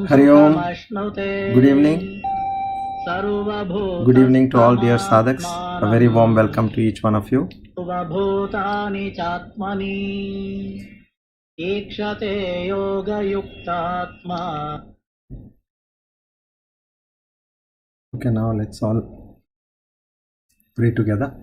Hari Om. Good evening. Good evening to all dear sadhaks. A very warm welcome to each one of you. Okay, now let's all pray together.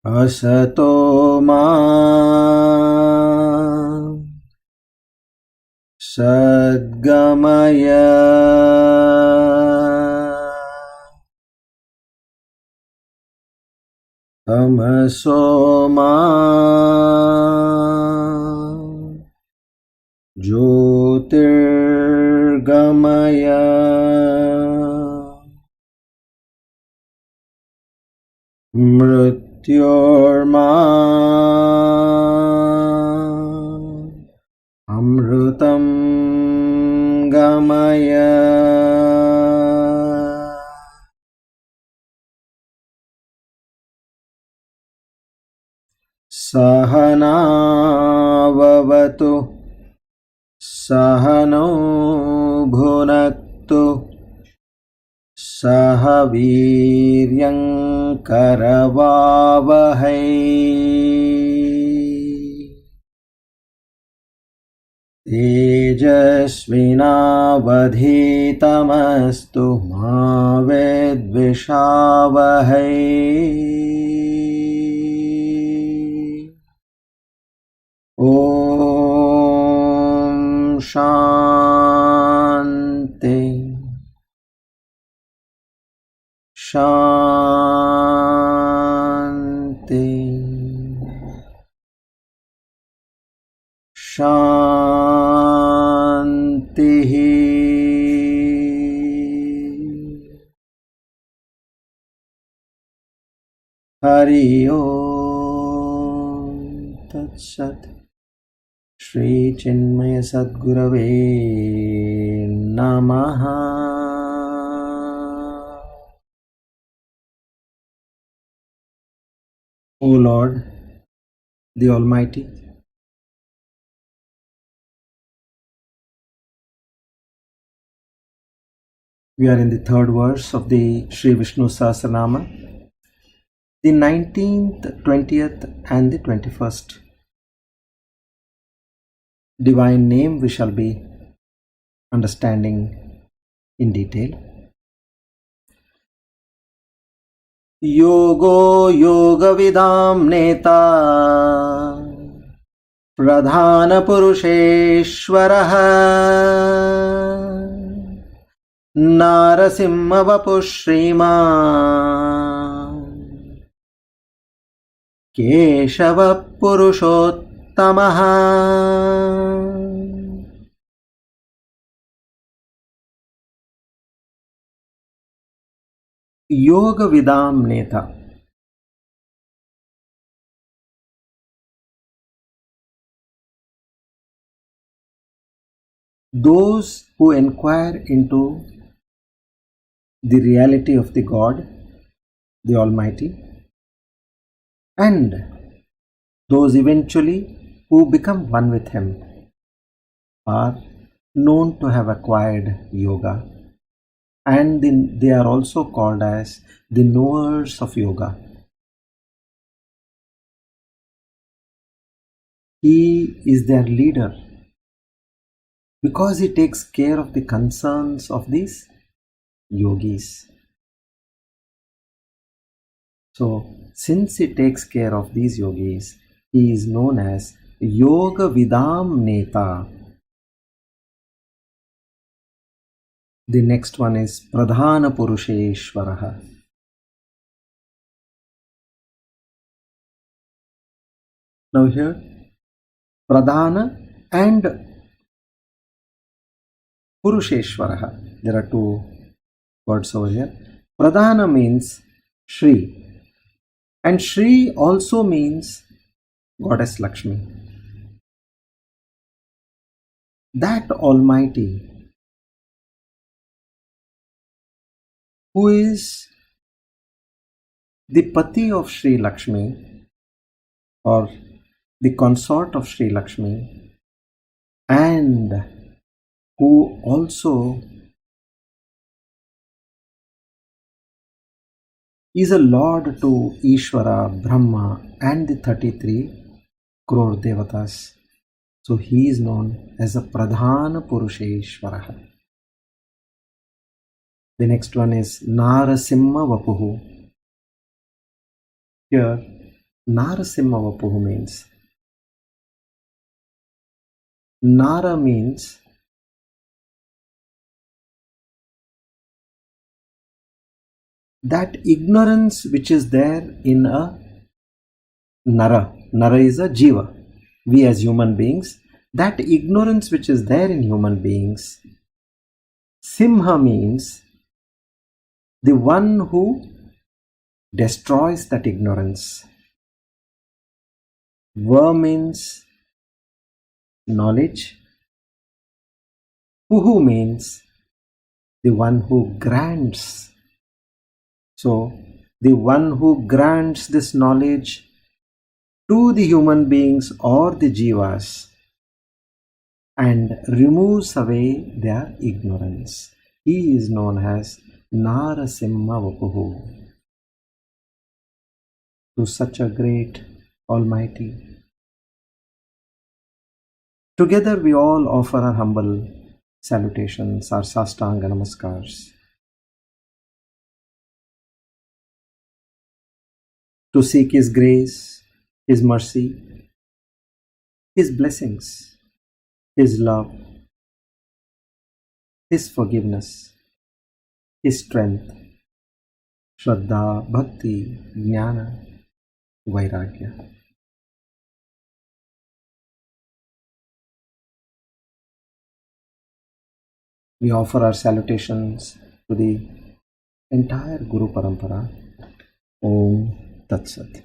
Asato ma sadgamaya tamaso ma jyotirgamaya mrityorma amrutam gamaya sahana vavatu sahano bhunaktu saha viryam karavavahai tejasvinavadhitamastu ma vidvishavahai. Om Shanti Shanti Shanti. Hari Om Tat Sat. Shri Chinmaya Sadgurave Namaha. O Lord, the Almighty, we are in the third verse of the Sri Vishnu Sahasranama, the 19th, 20th and the 21st. Divine name we shall be understanding in detail. Yogo yoga vidam neta pradhana purusheshwaraha narasimha vapu shriman keshava purushottamah. Yoga Vidam Neta. Those who inquire into the reality of the God, the Almighty, and those eventually who become one with Him are known to have acquired yoga, and they are also called as the knowers of yoga. He is their leader because he takes care of the concerns of these yogis. So, since he takes care of these yogis, he is known as Yoga Vidam Neta. The next one is Pradhana Purusheshwaraha. Now here, Pradhana and Purusheshwaraha. There are two words over here. Pradhana means Shri, and Shri also means Goddess Lakshmi. That Almighty who is the Pati of Sri Lakshmi or the consort of Sri Lakshmi, and who also is a lord to Ishvara, Brahma and the 33 crore devatas. So he is known as a Pradhana Purusheshwaraha. The next one is Narasimha Vapuhu. Here, Narasimha Vapuhu means Nara means that ignorance which is there in a Nara. Nara is a Jiva. We as human beings, that ignorance which is there in human beings. Simha means the one who destroys that ignorance. Va means knowledge. Puhu means the one who grants. So, the one who grants this knowledge to the human beings or the jivas and removes away their ignorance. He is known as Narasimha Vapuhu. To such a great Almighty. Together we all offer our humble salutations, our Sastanga Namaskars. To seek His grace, His mercy, His blessings, His love, His forgiveness, His strength, Shraddha, Bhakti, Jnana, Vairagya. We offer our salutations to the entire Guru Parampara. Om Tat Sat.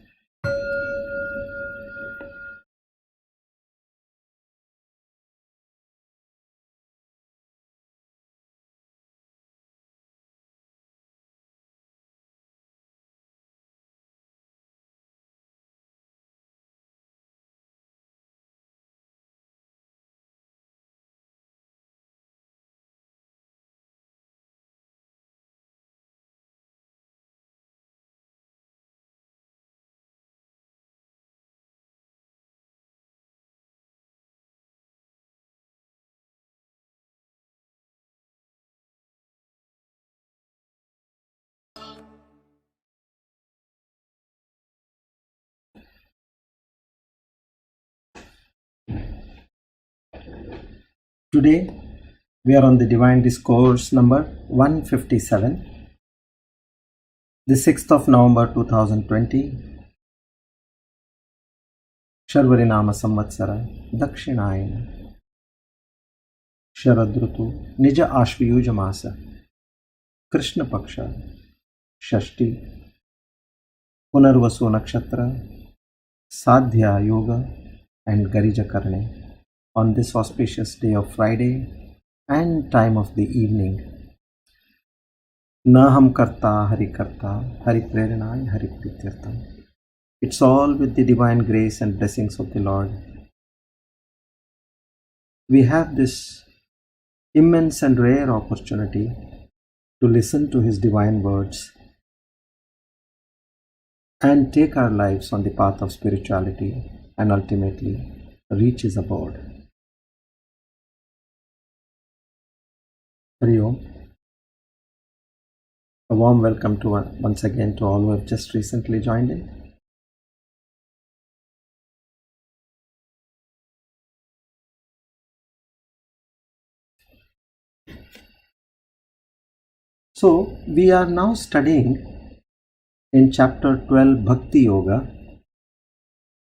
Today we are on the Divine Discourse number 157, the 6th of November 2020, Sharvarinama Samvatsara, Dakshinayana, Sharadrutu, Nija Ashvayuja Masa, Krishna Paksha, Shashti, Punarvasu Nakshatra, Sadhya Yoga and Garija Karne. On this auspicious day of Friday and time of the evening. Naham Karta Hari Karta, Hari Prerana Hari Prityartam. It's all with the divine grace and blessings of the Lord. We have this immense and rare opportunity to listen to His divine words and take our lives on the path of spirituality and ultimately reach His abode. Hari Om. A warm welcome to once again to all who have just recently joined in. So we are now studying in chapter 12 Bhakti Yoga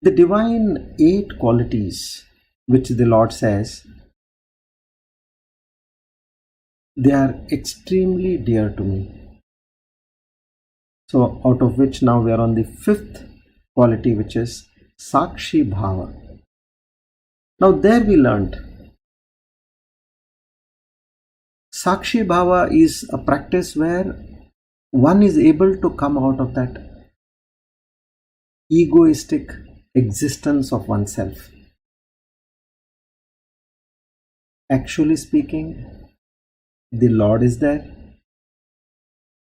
the divine 8 qualities which the Lord says they are extremely dear to me. So out of which now we are on the 5th quality, which is Sakshi Bhava. Now there we learnt Sakshi Bhava is a practice where one is able to come out of that egoistic existence of oneself. Actually speaking, the Lord is there.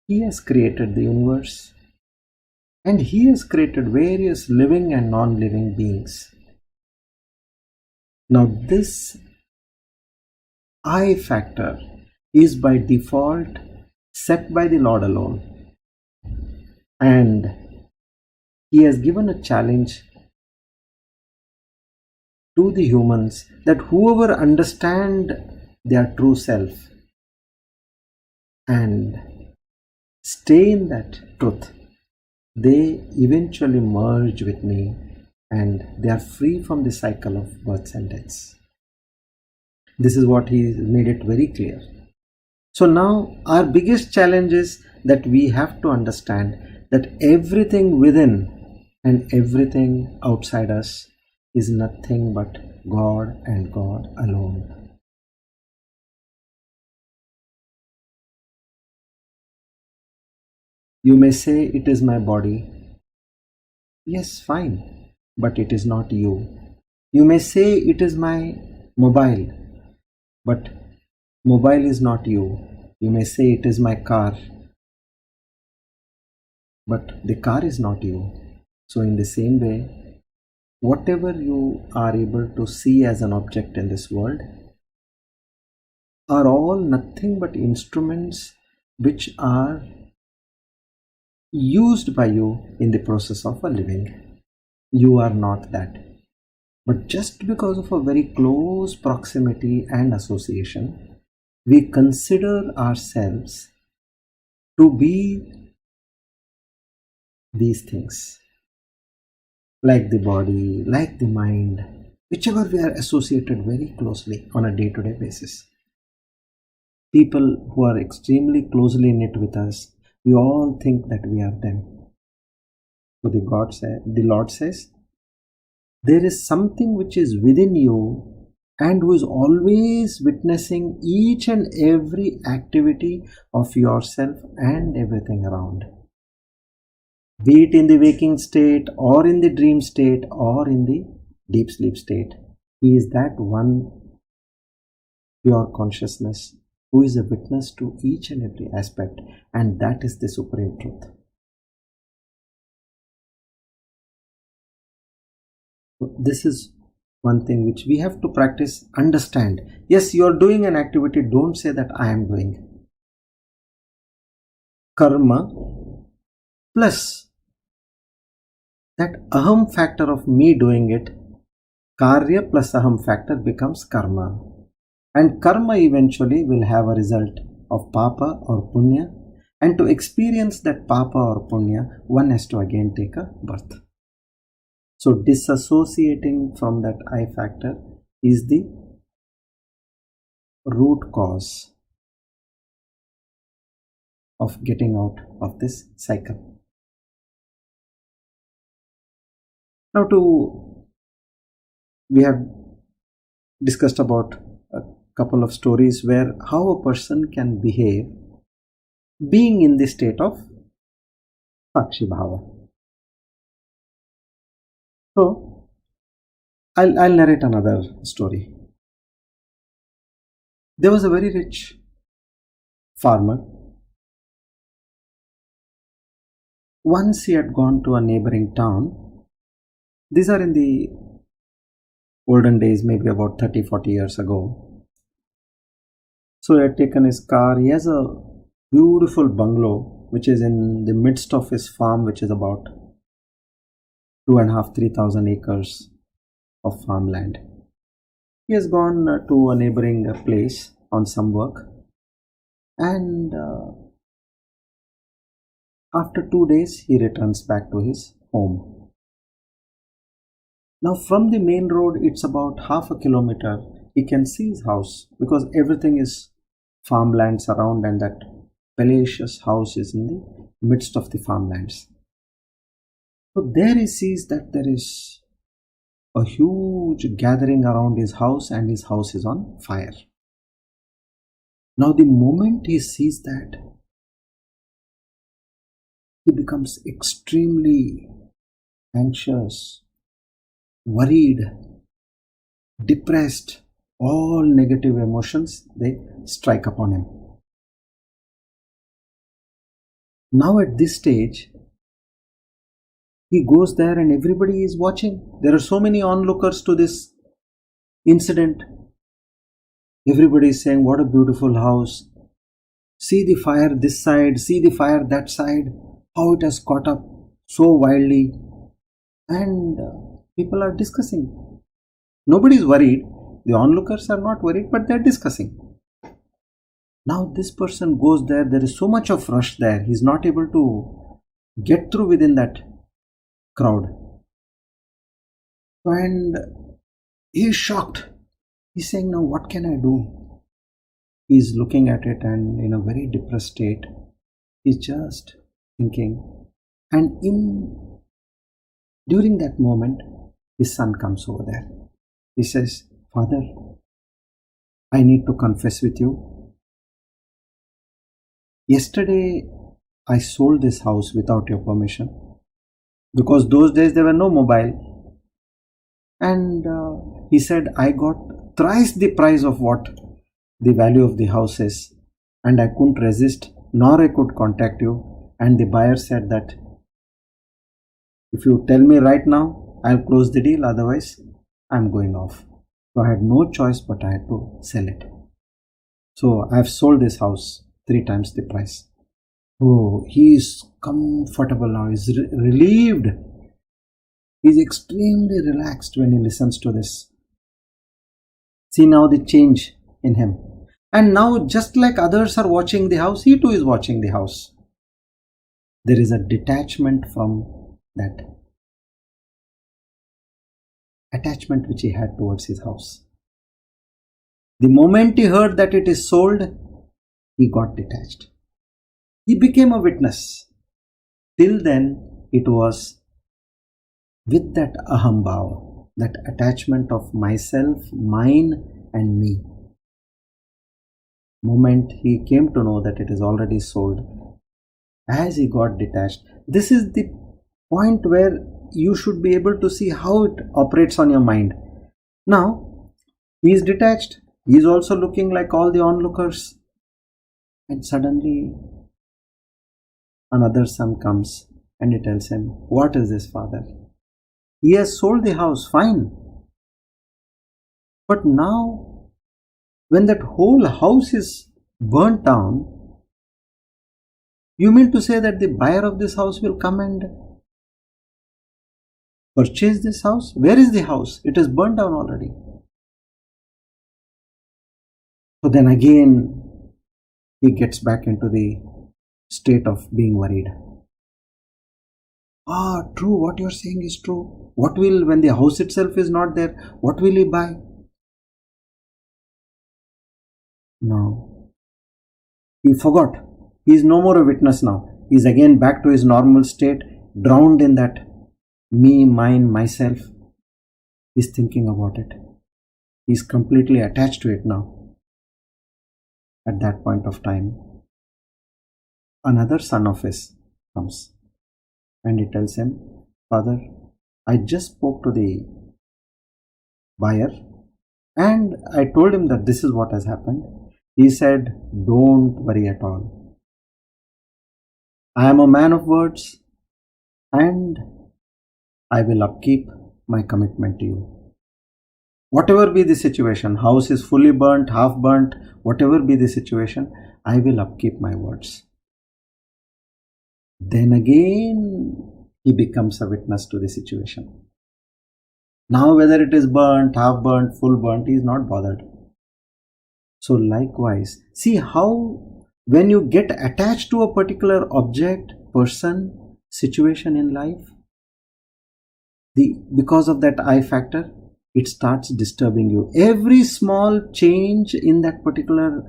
He has created the universe and He has created various living and non-living beings. Now this I factor is by default set by the Lord alone, and He has given a challenge to the humans that whoever understand their true self and stay in that truth, they eventually merge with me and they are free from the cycle of births and deaths. This is what He made it very clear. So now our biggest challenge is that we have to understand that everything within and everything outside us is nothing but God and God alone. You may say it is my body. Yes, fine, but it is not you. You may say it is my mobile, but mobile is not you. You may say it is my car, but the car is not you. So in the same way, whatever you are able to see as an object in this world are all nothing but instruments which are used by you in the process of a living. You are not that. But just because of a very close proximity and association, we consider ourselves to be these things, like the body, like the mind, whichever we are associated very closely on a day-to-day basis. People who are extremely closely knit with us, we all think that we are them. So the Lord says, there is something which is within you and who is always witnessing each and every activity of yourself and everything around. Be it in the waking state or in the dream state or in the deep sleep state. He is that one pure consciousness who is a witness to each and every aspect, and that is the supreme truth. So this is one thing which we have to practice, understand. Yes, you are doing an activity, don't say that I am doing. Karma plus that aham factor of me doing it, karya plus aham factor becomes karma. And karma eventually will have a result of papa or punya. And to experience that papa or punya, one has to again take a birth. So disassociating from that I factor is the root cause of getting out of this cycle. Now we have discussed about a couple of stories where how a person can behave being in the state of Sakshi Bhava. So I'll narrate another story. There was a very rich farmer. Once he had gone to a neighboring town. These are in the olden days, maybe about 30-40 years ago. So he had taken his car. He has a beautiful bungalow which is in the midst of his farm, which is about 2,500-3,000 acres of farmland. He has gone to a neighboring place on some work, and after 2 days he returns back to his home. Now from the main road, it's about half a kilometer, he can see his house because everything is farmlands around, and that palatial house is in the midst of the farmlands. So there he sees that there is a huge gathering around his house, and his house is on fire. Now the moment he sees that, he becomes extremely anxious, worried, depressed. All negative emotions, they strike upon him. Now at this stage, he goes there and everybody is watching. There are so many onlookers to this incident. Everybody is saying, what a beautiful house. See the fire this side, see the fire that side, how it has caught up so wildly. And people are discussing. Nobody is worried. The onlookers are not worried, but they are discussing. Now this person goes there. There is so much of rush there. He is not able to get through within that crowd. And he is shocked. He's saying, now what can I do? He's looking at it and in a very depressed state, he's just thinking. And during that moment, his son comes over there. He says, Father, I need to confess with you. Yesterday, I sold this house without your permission, because those days there were no mobile. And he said, I got thrice the price of what the value of the house is, and I couldn't resist, nor I could contact you. And the buyer said that if you tell me right now, I'll close the deal, otherwise I'm going off. So I had no choice, but I had to sell it. So I've sold this house 3 times the price. Oh, he is comfortable now. He's relieved. He's extremely relaxed when he listens to this. See now the change in him. And now, just like others are watching the house, he too is watching the house. There is a detachment from that attachment which he had towards his house. The moment he heard that it is sold, he got detached. He became a witness. Till then, it was with that aham bhava, that attachment of myself, mine and me. Moment he came to know that it is already sold, as he got detached, this is the point where you should be able to see how it operates on your mind. Now, he is detached. He is also looking like all the onlookers. And suddenly, another son comes and he tells him, what is this, father? He has sold the house, fine. But now, when that whole house is burnt down, you mean to say that the buyer of this house will come and purchase this house? Where is the house? It is burnt down already. So then again, he gets back into the state of being worried. True, what you're saying is true. What will, when the house itself is not there, what will he buy? No. He forgot. He is no more a witness now. He is again back to his normal state, drowned in that me, mine, myself. He is thinking about it. He is completely attached to it now. At that point of time, another son of his comes and he tells him, Father, I just spoke to the buyer and I told him that this is what has happened. He said, don't worry at all. I am a man of words and I will upkeep my commitment to you. Whatever be the situation, house is fully burnt, half burnt, whatever be the situation, I will upkeep my words. then again he becomes a witness to the situation. Now whether it is burnt, half burnt, full burnt, he is not bothered. So likewise, see how when you get attached to a particular object, person, situation in life, because of that I factor, it starts disturbing you. Every small change in that particular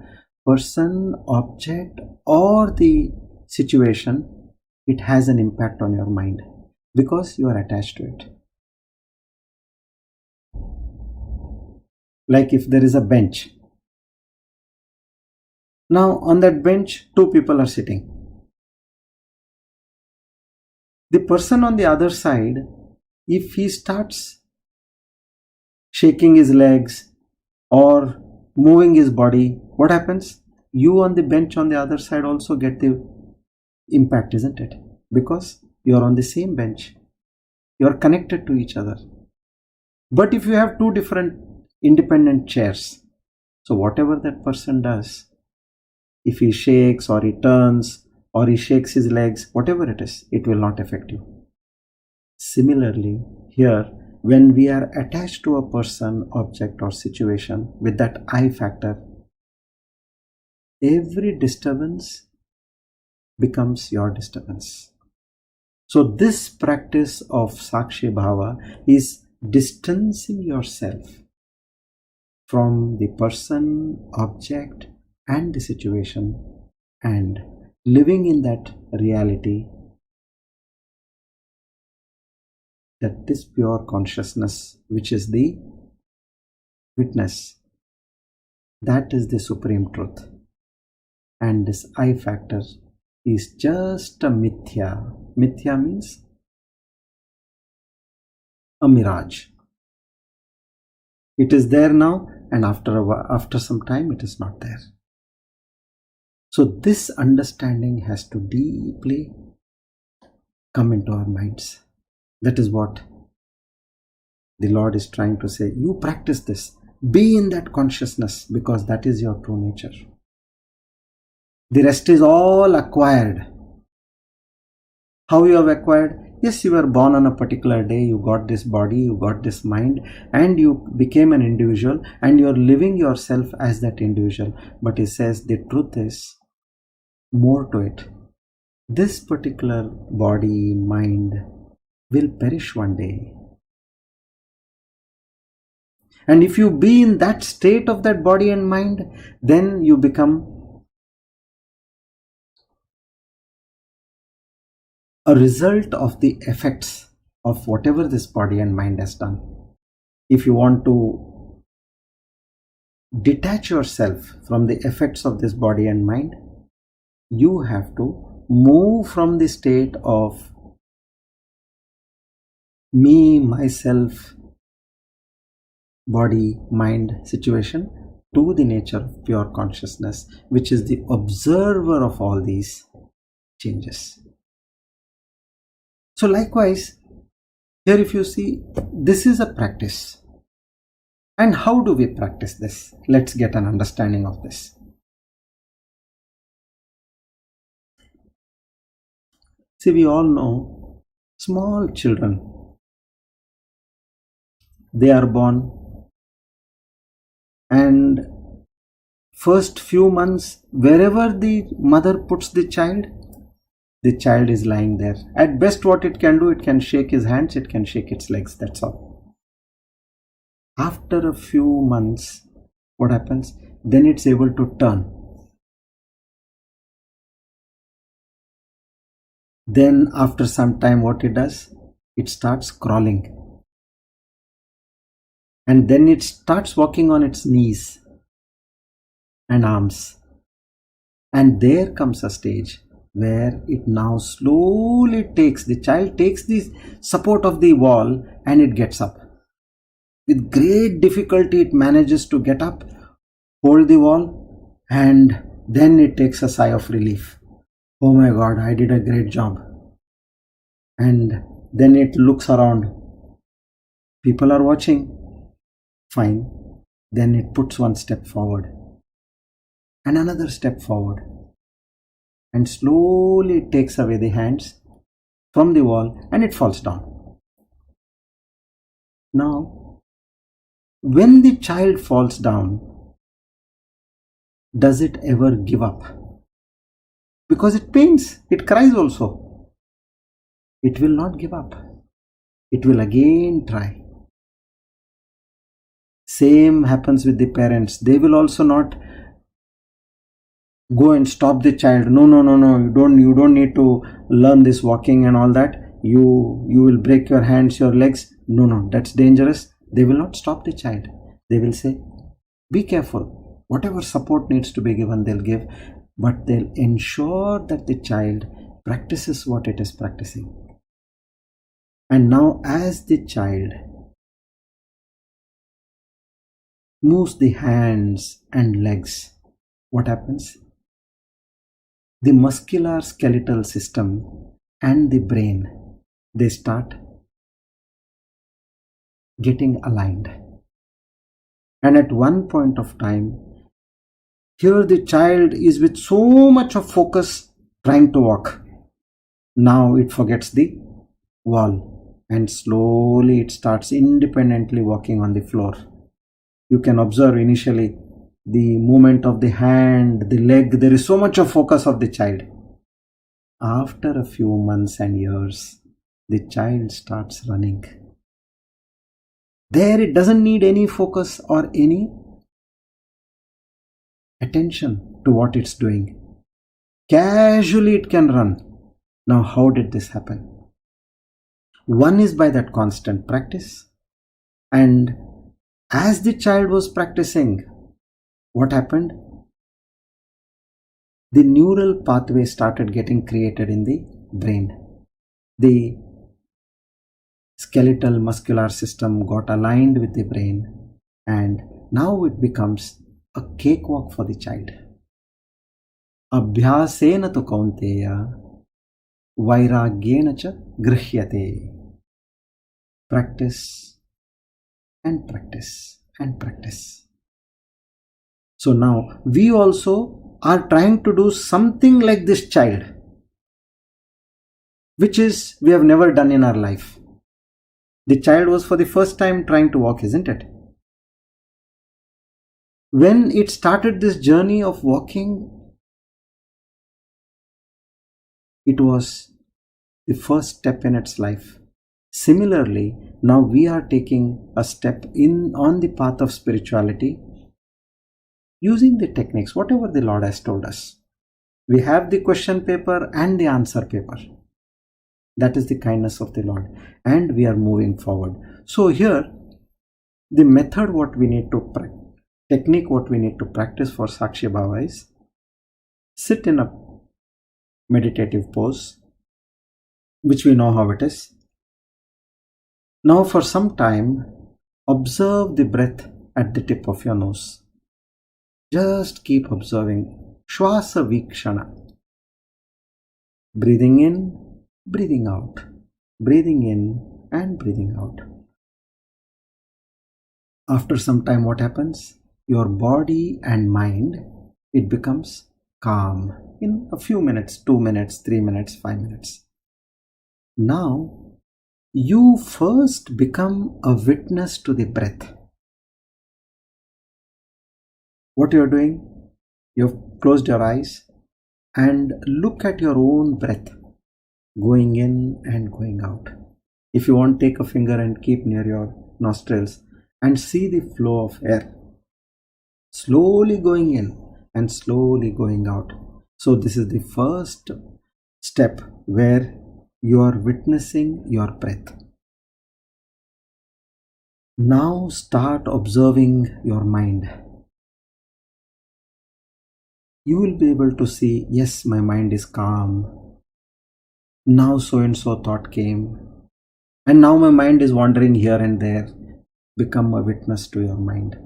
person, object, or the situation, it has an impact on your mind because you are attached to it. Like if there is a bench. Now on that bench, two people are sitting. The person on the other side, if he starts shaking his legs or moving his body, what happens? You on the bench on the other side also get the impact, isn't it? Because you are on the same bench. You are connected to each other. But if you have two different independent chairs, so whatever that person does, if he shakes or he turns or he shakes his legs, whatever it is, it will not affect you. Similarly, here, when we are attached to a person, object or situation with that I factor, every disturbance becomes your disturbance. So this practice of Sakshi Bhava is distancing yourself from the person, object and the situation and living in that reality, that this pure consciousness, which is the witness, that is the supreme truth. And this I factor is just a mithya. Mithya means a mirage. It is there now, and after some time it is not there. So this understanding has to deeply come into our minds. That is what the Lord is trying to say. You practice this. Be in that consciousness, because that is your true nature. The rest is all acquired. How you have acquired? Yes, you were born on a particular day, you got this body, you got this mind, and you became an individual, and you are living yourself as that individual. But he says the truth is more to it. This particular body, mind will perish one day. And if you be in that state of that body and mind, then you become a result of the effects of whatever this body and mind has done. If you want to detach yourself from the effects of this body and mind, you have to move from the state of me, myself, body, mind situation to the nature of pure consciousness, which is the observer of all these changes. So likewise, here if you see, this is a practice. And how do we practice this? Let's get an understanding of this. See, we all know small children. They are born, and first few months, wherever the mother puts the child is lying there. At best what it can do, it can shake his hands, it can shake its legs, that's all. After a few months, what happens? Then it's able to turn. Then after some time, what it does? It starts crawling. And then it starts walking on its knees and arms. And there comes a stage where it now slowly the child takes the support of the wall and it gets up. With great difficulty it manages to get up, hold the wall, and then it takes a sigh of relief. Oh my God, I did a great job. And then it looks around. People are watching. Fine. Then it puts one step forward and another step forward. and slowly it takes away the hands from the wall and it falls down. Now, when the child falls down, does it ever give up? Because it pains, it cries also. It will not give up. It will again try. Same happens with the parents. They will also not go and stop the child. No, you don't need to learn this walking and all that. You will break your hands, your legs. No, that's dangerous. They will not stop the child. They will say, be careful. Whatever support needs to be given, they'll give, but they'll ensure that the child practices what it is practicing. And now as the child moves the hands and legs, what happens? The muscular skeletal system and the brain, they start getting aligned. And at one point of time, here the child is with so much of focus trying to walk. Now it forgets the wall and slowly it starts independently walking on the floor. You can observe initially the movement of the hand, the leg. There is so much of focus of the child. After a few months and years, the child starts running. There it doesn't need any focus or any attention to what it's doing. Casually it can run. Now how did this happen? One is by that constant practice. And as the child was practicing, what happened? The neural pathway started getting created in the brain. The skeletal muscular system got aligned with the brain, and now it becomes a cakewalk for the child. Abhyasena tu kaunteya vairagyena cha grihyate. Practice and practice and practice. So now we also are trying to do something like this child, which is we have never done in our life. The child was for the first time trying to walk, isn't it? When it started this journey of walking, it was the first step in its life. Similarly, now we are taking a step on the path of spirituality using the techniques, whatever the Lord has told us. We have the question paper and the answer paper. That is the kindness of the Lord, and we are moving forward. So here, the method what we need to technique what we need to practice for Sakshi Bhava is sit in a meditative pose, which we know how it is. Now for some time, observe the breath at the tip of your nose. Just keep observing. Shwasa Vikshana. Breathing in, breathing out. Breathing in and breathing out. After some time, what happens? Your body and mind, it becomes calm in a few minutes, 2 minutes, 3 minutes, 5 minutes. Now, you first become a witness to the breath. What you are doing? You've closed your eyes and look at your own breath going in and going out. If you want, take a finger and keep near your nostrils and see the flow of air slowly going in and slowly going out. So this is the first step where you are witnessing your breath. Now start observing your mind. You will be able to see, yes, my mind is calm. Now so and so thought came. And now my mind is wandering here and there. Become a witness to your mind.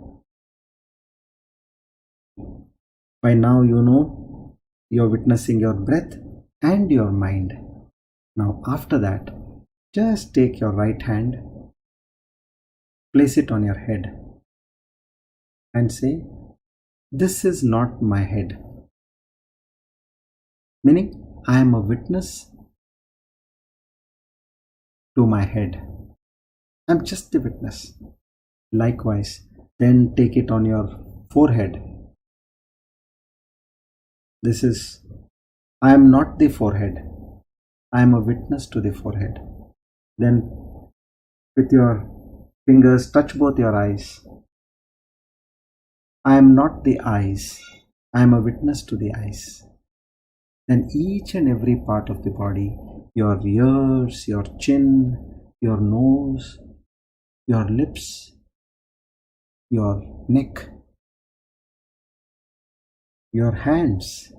By now you know you're witnessing your breath and your mind. Now after that, just take your right hand, place it on your head and say, this is not my head. Meaning, I am a witness to my head. I'm just the witness. Likewise, then take it on your forehead. This is, I am not the forehead. I am a witness to the forehead. Then with your fingers touch both your eyes. I am not the eyes. I am a witness to the eyes. Then each and every part of the body, your ears, your chin, your nose, your lips, your neck, your hands,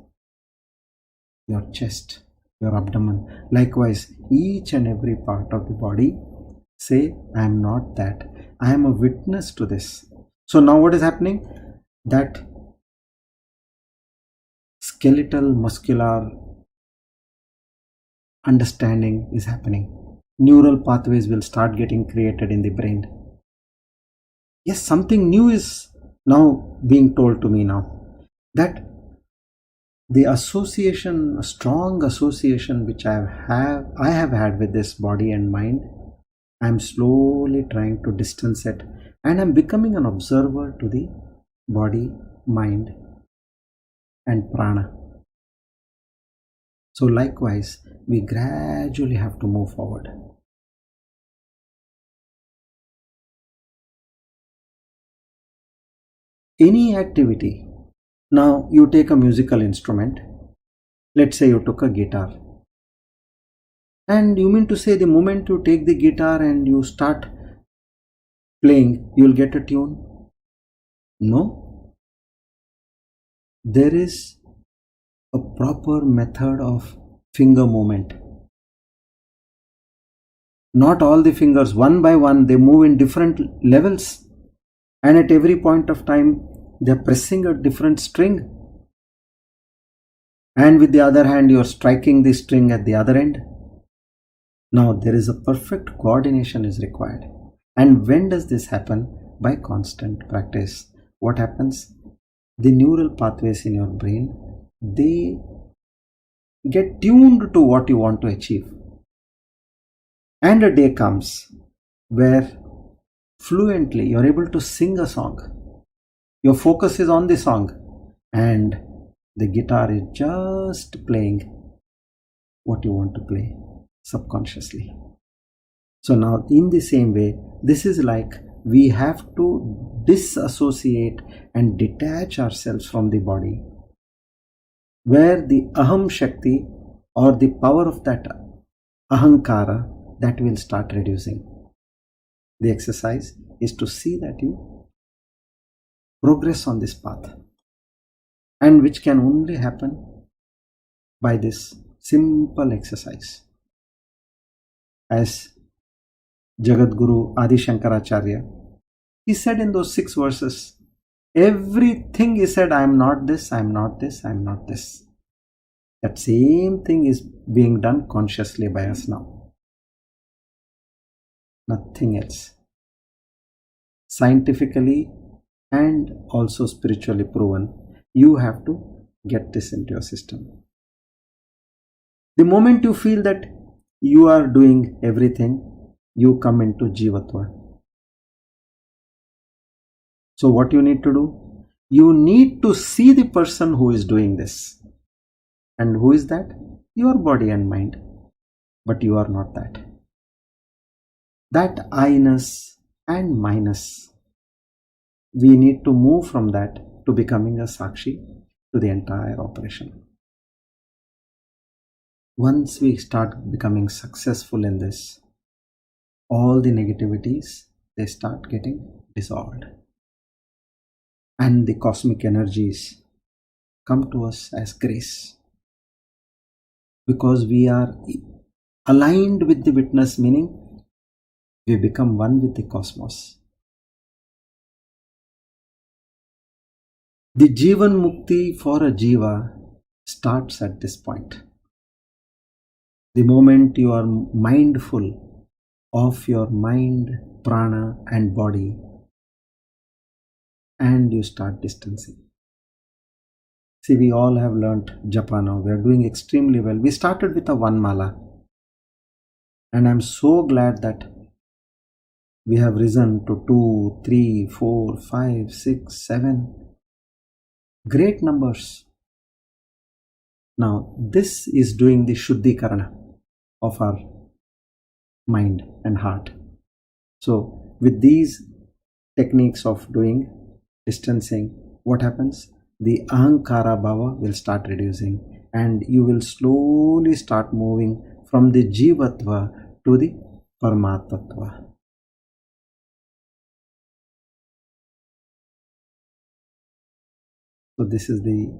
your chest, your abdomen. Likewise, each and every part of the body, say, I am not that. I am a witness to this. So now what is happening? That skeletal, muscular understanding is happening. Neural pathways will start getting created in the brain. Yes, something new is now being told to me now. That the association, a strong association which I have had with this body and mind, I am slowly trying to distance it, and I am becoming an observer to the body, mind and prana. So likewise, we gradually have to move forward. Any activity. Now you take a musical instrument. Let's say you took a guitar. And you mean to say the moment you take the guitar and you start playing, you will get a tune? No. There is a proper method of finger movement. Not all the fingers, one by one, they move in different levels, and at every point of time they are pressing a different string, and with the other hand you are striking the string at the other end. Now there is a perfect coordination is required. And when does this happen? By constant practice. What happens? The neural pathways in your brain, they get tuned to what you want to achieve. And a day comes where fluently you're able to sing a song. Your focus is on the song and the guitar is just playing what you want to play subconsciously. So now in the same way, this is like we have to disassociate and detach ourselves from the body, where the aham shakti or the power of that ahankara, that will start reducing. The exercise is to see that you progress on this path, and which can only happen by this simple exercise. As Jagadguru Adi Shankaracharya, he said in those 6 verses, everything he said, I am not this, I am not this, I am not this. That same thing is being done consciously by us now. Nothing else. Scientifically and also spiritually proven, you have to get this into your system. The moment you feel that you are doing everything, you come into Jivatva. So what you need to do? You need to see the person who is doing this. And who is that? Your body and mind. But you are not that. That I-ness and minus, we need to move from that to becoming a Sakshi to the entire operation. Once we start becoming successful in this, all the negativities, they start getting dissolved. And the cosmic energies come to us as grace. Because we are aligned with the witness, meaning we become one with the cosmos. The Jivan Mukti for a Jiva starts at this point. The moment you are mindful of your mind, prana and body, and you start distancing. See, we all have learnt japa now. We are doing extremely well. We started with a one mala. And I'm so glad that we have risen to 2, 3, 4, 5, 6, 7. Great numbers. Now, this is doing the Shuddhikarana of our mind and heart. So, with these techniques of doing distancing, what happens? The Ahankara Bhava will start reducing and you will slowly start moving from the Jivatva to the Paramatatva. So, this is the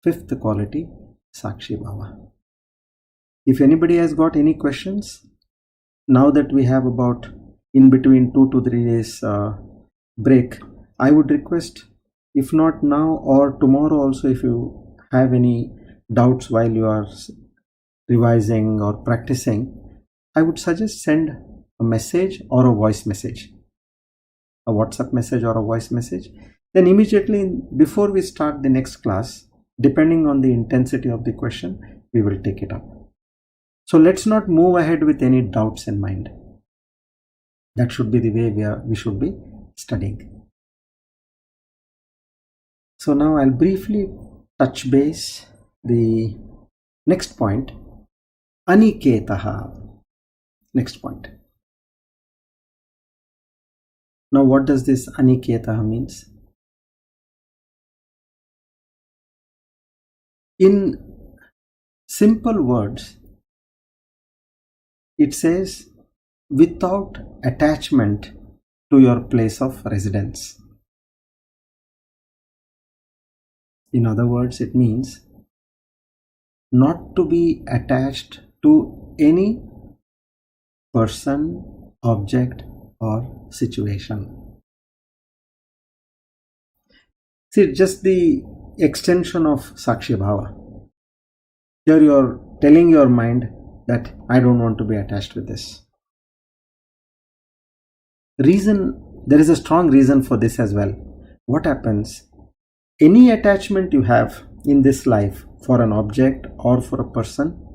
fifth quality, Sakshi Bhava. If anybody has got any questions, now that we have about in between 2 to 3 days break, I would request, if not now or tomorrow also, if you have any doubts while you are revising or practicing, I would suggest send a message or a voice message, a WhatsApp message or a voice message. Then immediately before we start the next class, depending on the intensity of the question, we will take it up. So let's not move ahead with any doubts in mind. That should be the way we should be studying. So now I'll briefly touch base the next point, Aniketaha. Next point. Now what does this Aniketaha means? In simple words, it says without attachment to your place of residence. In other words, it means not to be attached to any person, object, or situation. See, just the extension of Sakshi Bhava. Here you are telling your mind that I don't want to be attached with this. Reason, there is a strong reason for this as well. What happens? Any attachment you have in this life for an object or for a person,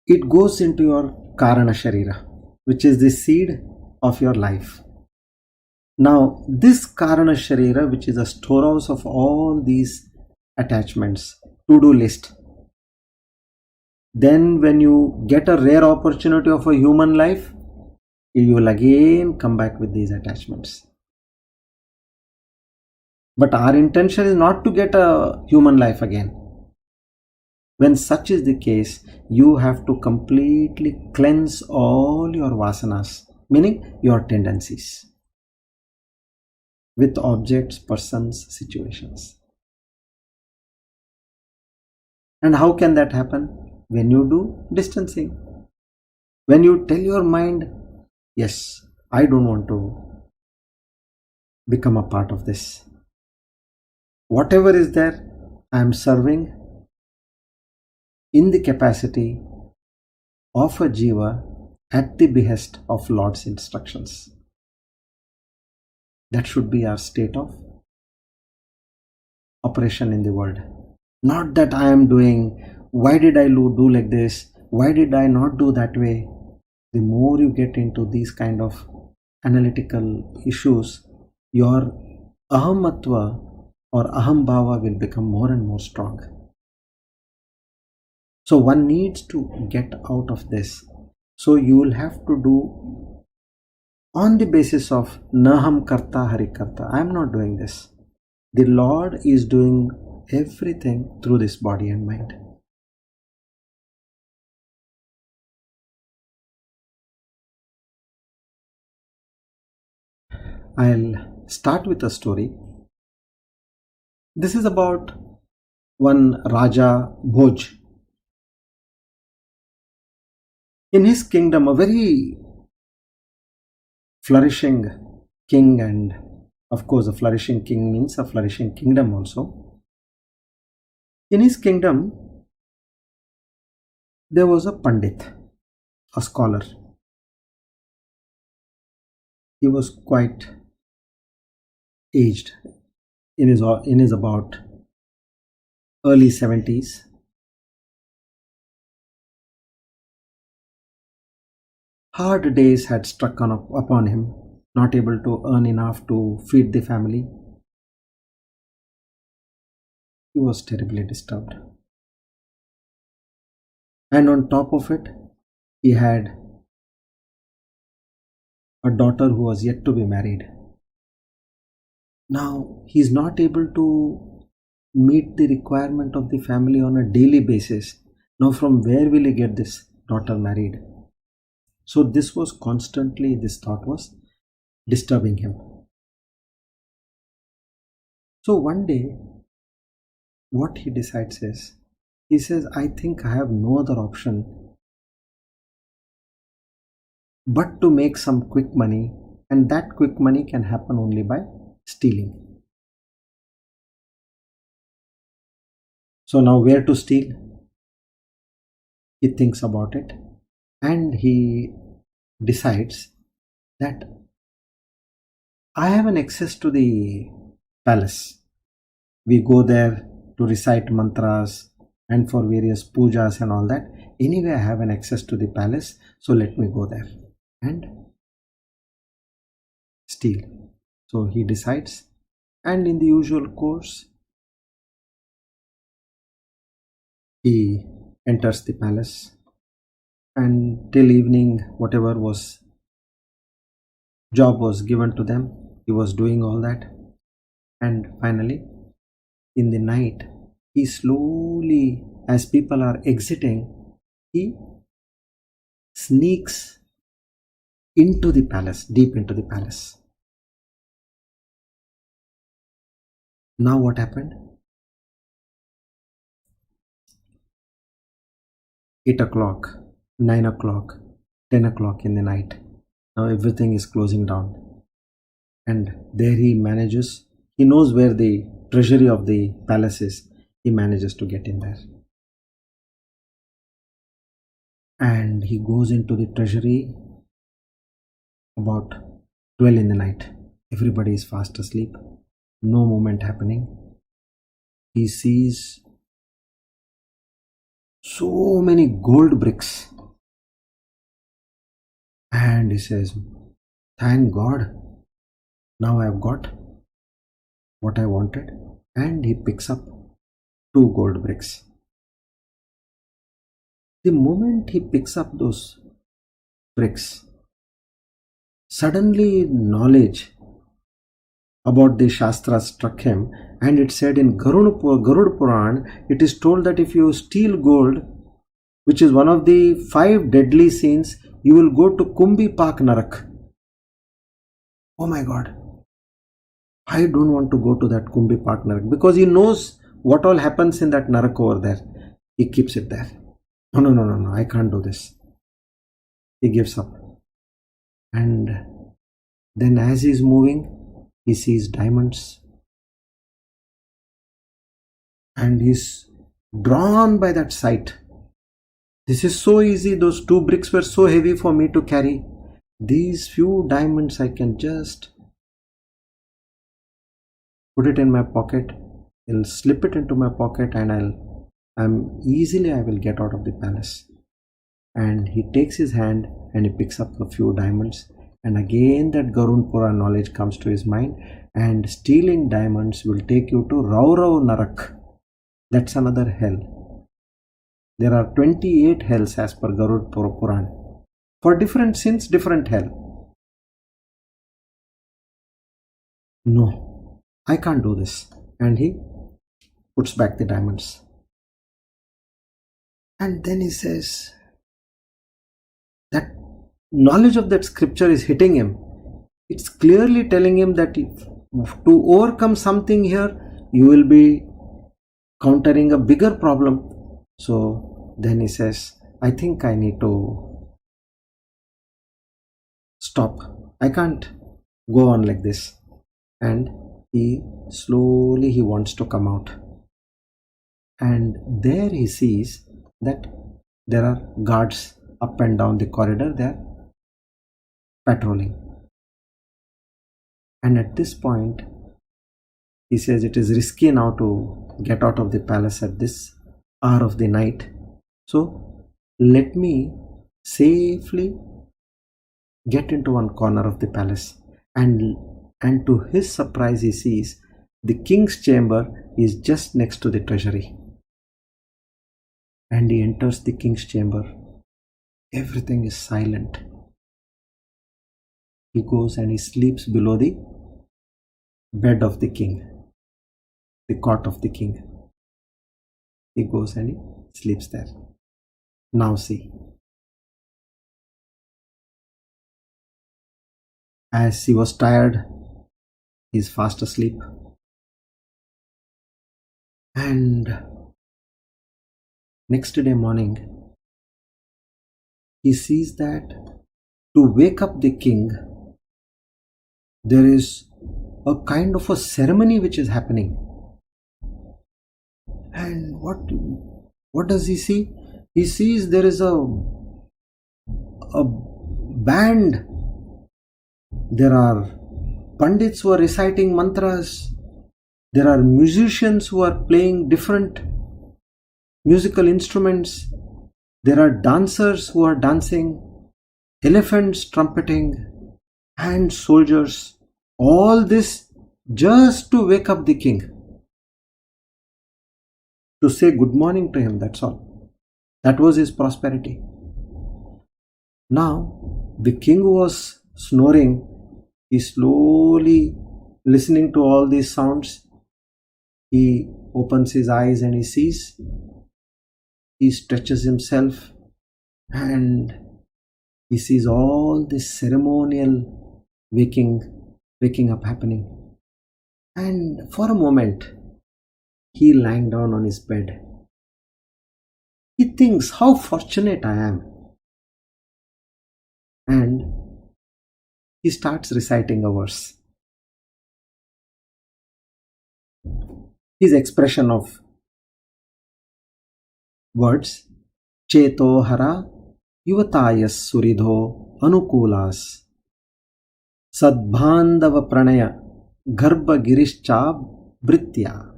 it goes into your Karana Sharira, which is the seed of your life. Now, this Karana Sharira, which is a storehouse of all these attachments, to-do list, then when you get a rare opportunity of a human life, you will again come back with these attachments. But our intention is not to get a human life again. When such is the case, you have to completely cleanse all your vasanas, meaning your tendencies, with objects, persons, situations. And how can that happen? When you do distancing. When you tell your mind, yes, I don't want to become a part of this. Whatever is there, I am serving in the capacity of a jiva at the behest of Lord's instructions. That should be our state of operation in the world. Not that I am doing, why did I do like this? Why did I not do that way? The more you get into these kind of analytical issues, your ahamatva or aham bhava will become more and more strong. So one needs to get out of this. So you will have to do on the basis of naham karta hari karta. I am not doing this. The Lord is doing everything through this body and mind. I'll start with a story. This is about one Raja Bhoj. In his kingdom, a very flourishing king, and of course a flourishing king means a flourishing kingdom also. In his kingdom, there was a Pandit, a scholar. He was quite aged. in his about early 70s. Hard days had struck upon him, not able to earn enough to feed the family. He was terribly disturbed. And on top of it, he had a daughter who was yet to be married. Now, he is not able to meet the requirement of the family on a daily basis. Now, from where will he get this daughter married? So this thought was disturbing him. So one day, what he decides is, he says, I think I have no other option but to make some quick money, and that quick money can happen only by stealing. So now where to steal? He thinks about it and he decides that I have an access to the palace. We go there to recite mantras and for various pujas and all that. Anyway, I have an access to the palace, so let me go there and steal. So he decides, and in the usual course, he enters the palace, and till evening, whatever job was given to them, he was doing all that. And finally, in the night, he slowly, as people are exiting, he sneaks into the palace, deep into the palace. Now what happened? 8 o'clock, 9 o'clock, 10 o'clock in the night. Now everything is closing down. And there he knows where the treasury of the palace is. He manages to get in there. And he goes into the treasury about 12 in the night. Everybody is fast asleep. No movement happening. He sees so many gold bricks. And he says, thank God, now I have got what I wanted. And he picks up 2 gold bricks. The moment he picks up those bricks, suddenly knowledge about the Shastras struck him, and it said in Garud Puran, it is told that if you steal gold, which is one of the 5 deadly sins, you will go to Kumbi Pak Narak. Oh my God, I don't want to go to that Kumbi Pak Narak, because he knows what all happens in that Narak over there. He keeps it there. No, I can't do this. He gives up. And then as he is moving, he sees diamonds. And he's drawn by that sight. This is so easy. Those 2 bricks were so heavy for me to carry. These few diamonds, I can just put it in my pocket. I'll slip it into my pocket and I will get out of the palace. And he takes his hand and he picks up a few diamonds. And again that Garud Puran knowledge comes to his mind, and stealing diamonds will take you to Raurav Narak. That's another hell. There are 28 hells as per Garud Puran. For different sins, different hell. No, I can't do this. And he puts back the diamonds. And then he says, that knowledge of that scripture is hitting him. It's clearly telling him that to overcome something here, you will be countering a bigger problem. So then he says, I think I need to stop. I can't go on like this. And he wants to come out. And there he sees that there are guards up and down the corridor. They are patrolling. And at this point, He says it is risky now to get out of the palace at this hour of the night. So let me safely get into one corner of the palace. And to his surprise, he sees the king's chamber is just next to the treasury. And he enters the king's chamber. Everything is silent. He goes and he sleeps below the bed of the king, the cot of the king. He goes and he sleeps there. Now see, as he was tired, he is fast asleep. And next day morning, he sees that to wake up the king, there is a kind of a ceremony which is happening. And what does he see? He sees there is a band. There are pandits who are reciting mantras. There are musicians who are playing different musical instruments. There are dancers who are dancing, elephants trumpeting, and soldiers. All this just to wake up the king, to say good morning to him, that's all. That was his prosperity. Now, the king was snoring. He slowly listening to all these sounds. He opens his eyes and he sees. He stretches himself and he sees all this ceremonial waking up happening. And for a moment, he lying down on his bed. He thinks, how fortunate I am. And he starts reciting a verse. His expression of words, Cheto hara yuvatayas suridho anukulas sadbhandava pranaya garbha girishcha britya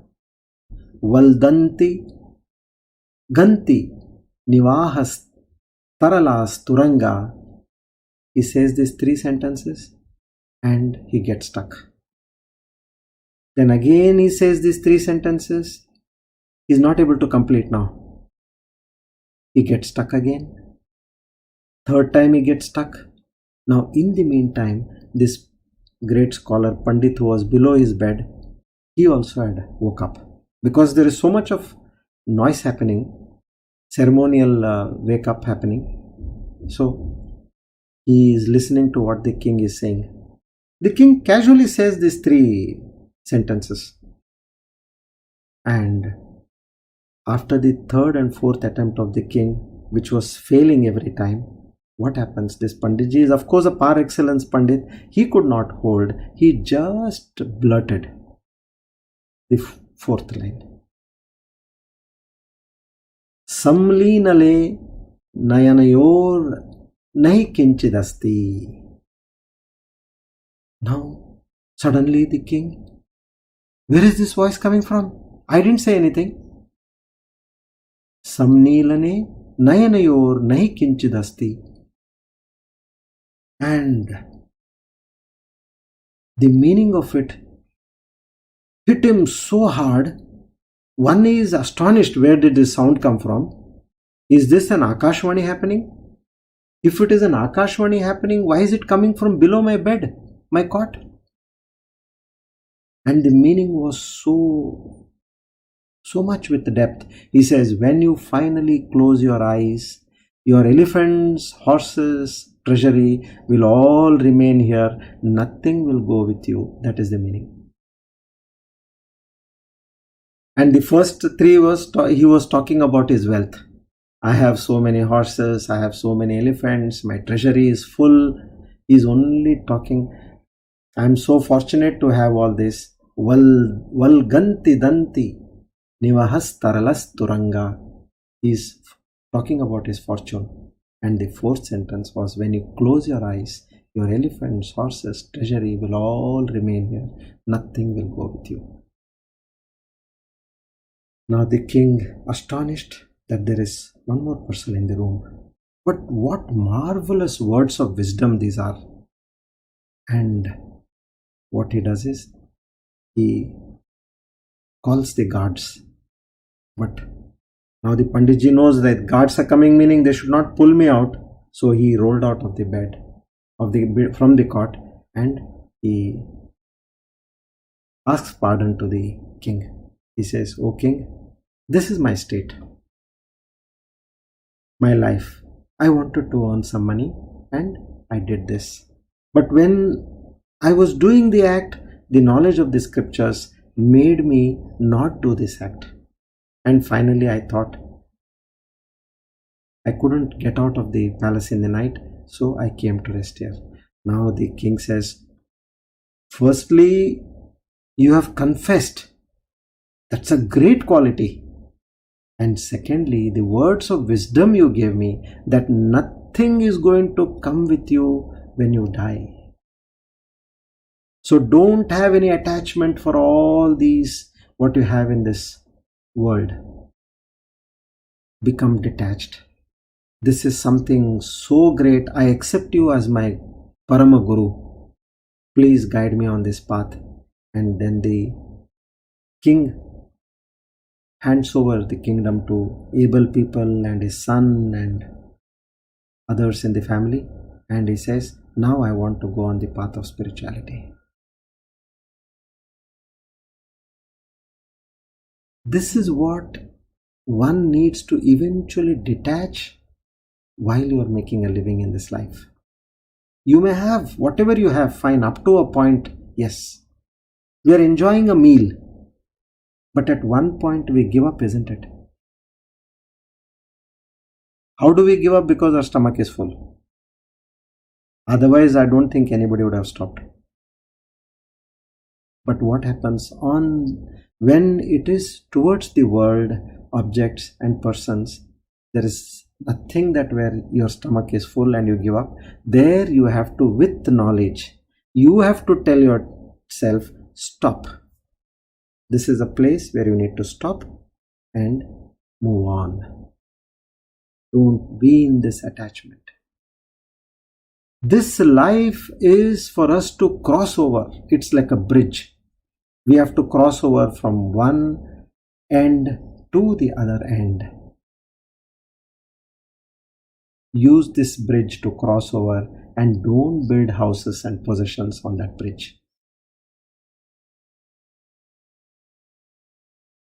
valdanti ganti nivahas taralas turanga. He says these 3 sentences and he gets stuck. Then again he says these 3 sentences. He's not able to complete now. He gets stuck again. 3rd time he gets stuck. Now in the meantime, this great scholar Pandit who was below his bed, he also had woke up. Because there is so much of noise happening, ceremonial wake up happening. So he is listening to what the king is saying. The king casually says these 3 sentences. And after the 3rd and 4th attempt of the king, which was failing every time, what happens? This Panditji is of course a par excellence Pandit. He could not hold. He just blurted the 4th line. Samleenale nayanayor nahi kinchidasti. Now, suddenly the king, where is this voice coming from? I didn't say anything. Samneelane nayanayor nahi kinchidasti. And the meaning of it hit him so hard. One is astonished, where did this sound come from? Is this an Akashvani happening? If it is an Akashvani happening, why is it coming from below my bed, my cot? And the meaning was so much with depth. He says, when you finally close your eyes, your elephants, horses, treasury will all remain here. Nothing will go with you. That is the meaning. And the first 3 was, he was talking about his wealth. I have so many horses, I have so many elephants, my treasury is full. He is only talking, I am so fortunate to have all this. Val ganti danti nivahas taralas turanga. He is talking about his fortune. And the 4th sentence was, when you close your eyes, your elephants, horses, treasury will all remain here. Nothing will go with you. Now the king, astonished that there is one more person in the room. But what marvelous words of wisdom these are. And what he does is, he calls the guards. But now the Panditji knows that guards are coming, meaning they should not pull me out. So he rolled out of the bed, from the cot, and he asks pardon to the king. He says, "O king, this is my state, my life. I wanted to earn some money and I did this. But when I was doing the act, the knowledge of the scriptures made me not do this act. And finally I thought I couldn't get out of the palace in the night, so I came to rest here." Now the king says, "Firstly, you have confessed. That's a great quality. And secondly, the words of wisdom you gave me, that nothing is going to come with you when you die. So don't have any attachment for all these, what you have in this world. Become detached. This is something so great. I accept you as my Parama Guru. Please guide me on this path." And then the king hands over the kingdom to able people and his son and others in the family. And he says, "Now I want to go on the path of spirituality." This is what one needs to eventually detach while you are making a living in this life. You may have whatever you have, fine, up to a point, yes. We are enjoying a meal, but at one point we give up, isn't it? How do we give up? Because our stomach is full. Otherwise, I don't think anybody would have stopped. But what happens when it is towards the world, objects and persons, there is nothing that where your stomach is full and you give up. There you have to, with knowledge, you have to tell yourself, stop. This is a place where you need to stop and move on. Don't be in this attachment. This life is for us to cross over. It's like a bridge. We have to cross over from one end to the other end. Use this bridge to cross over and don't build houses and possessions on that bridge.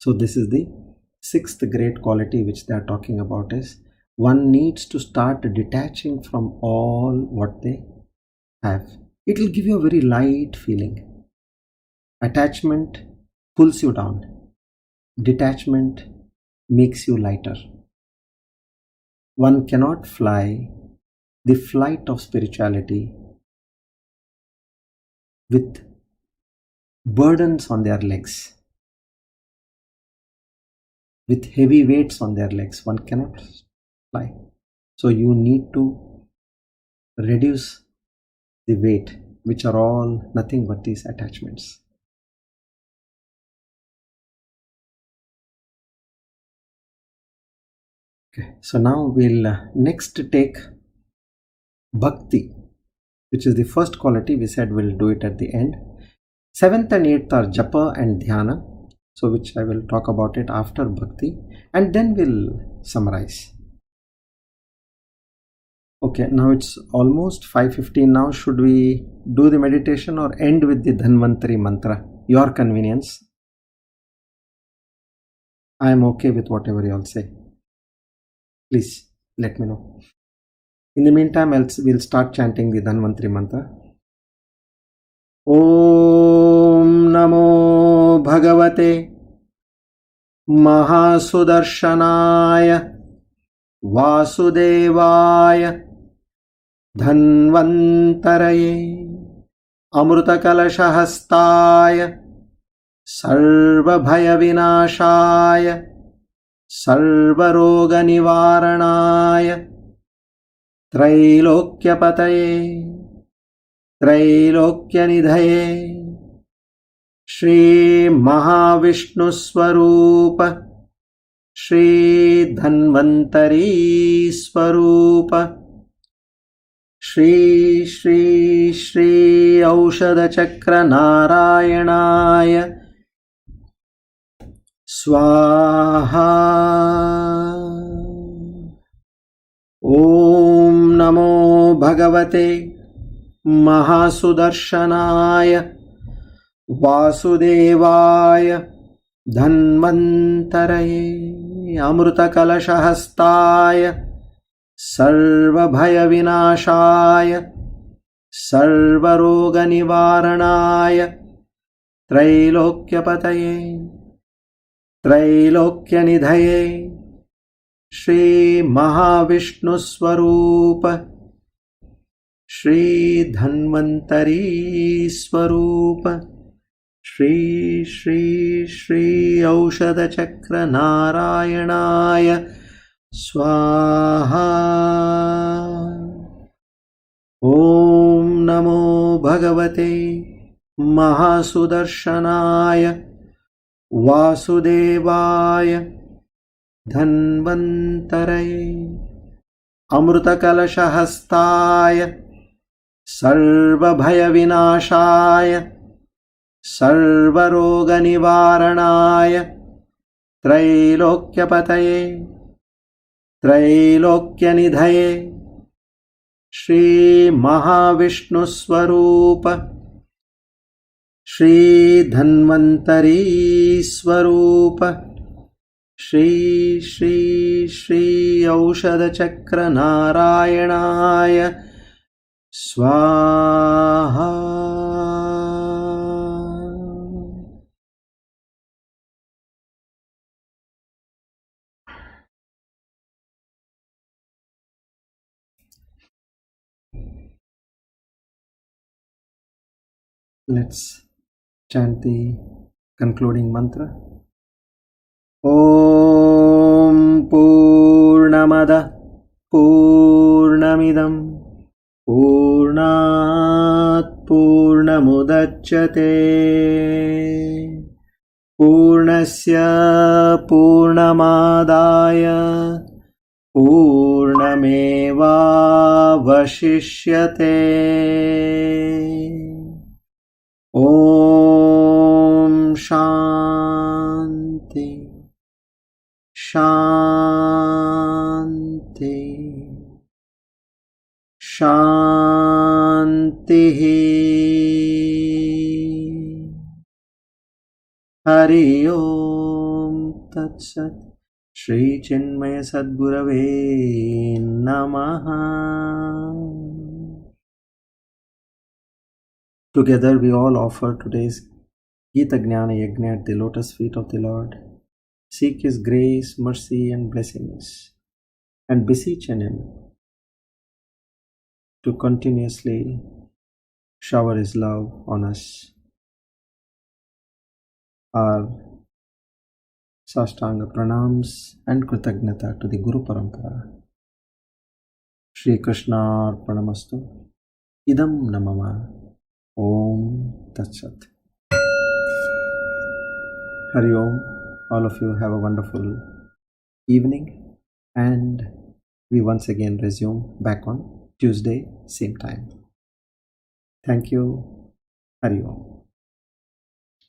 So this is the sixth great quality which they are talking about, is one needs to start detaching from all what they have. It will give you a very light feeling. Attachment pulls you down. Detachment makes you lighter. One cannot fly the flight of spirituality with burdens on their legs, with heavy weights on their legs. One cannot fly. So you need to reduce the weight, which are all nothing but these attachments. Okay, so now we'll next take Bhakti, which is the first quality. We said we'll do it at the end. 7th and 8th are Japa and Dhyana, so which I will talk about it after Bhakti, and then we'll summarize. Okay, now it's almost 5:15 now. Should we do the meditation or end with the Dhanvantari mantra? Your convenience. I am okay with whatever you all say. Please let me know. In the meantime, we'll start chanting the Dhanvantari mantra. Om Namo Bhagavate Mahasudarshanaya Vasudevaya Dhanvantaraye Amrutakalashahastaya Sarvabhaya Vinashaya Sarvaroga Nivaranaya Trailokyapataye Trailokyanidhaye Shri Mahavishnu Swarupa Shri Dhanvantari स्वरूप श्री श्री श्री औषधचक्र नारायणाय स्वाहा। ओम नमो भगवते महासुदर्शनाय वासुदेवाय धन्वन्तरये अमृतकलशहस्ताय सर्वभयविनाशाय सर्वरोगनिवारणाय त्रैलोक्यपतये त्रैलोक्यनिधये श्री महाविष्णुस्वरूप श्री धन्वन्तरी स्वरूप श्री श्री श्री औषधचक्र नारायणाय स्वाहा। ओम नमो भगवते महासुदर्शनाय वासुदेवाय धन्वन्तरये अमृतकलशहस्ताय सर्वभयविनाशाय सर्वरोगनिवारणाय त्रैलोक्यपतये त्रैलोक्यनिधये श्री महाविष्णुस्वरूप श्री धन्वन्तरी स्वरूप श्री श्री श्री औषधचक्र नारायणाय स्वाहा। Let's chant the concluding mantra. Om Purnamada Purnamidam Purnat Purnamudachyate Purnasya Purnamadaya Purnamevavashishyate। Om Shanti Shanti Shanti। Hari Om Tat Sat। Shri Chinmaya Sadgurave Namaha। Together we all offer today's Gita Gnana Yajna at the lotus feet of the Lord, seek His grace, mercy and blessings, and beseech Him to continuously shower His love on us. Our Sashtanga Pranams and Kritagnata to the Guru Parampara. Shri Krishna Arpanamastu. Idam Namama. Om Tat Sat. Hari Om. All of you have a wonderful evening, and we once again resume back on Tuesday, same time. Thank you. Hari Om.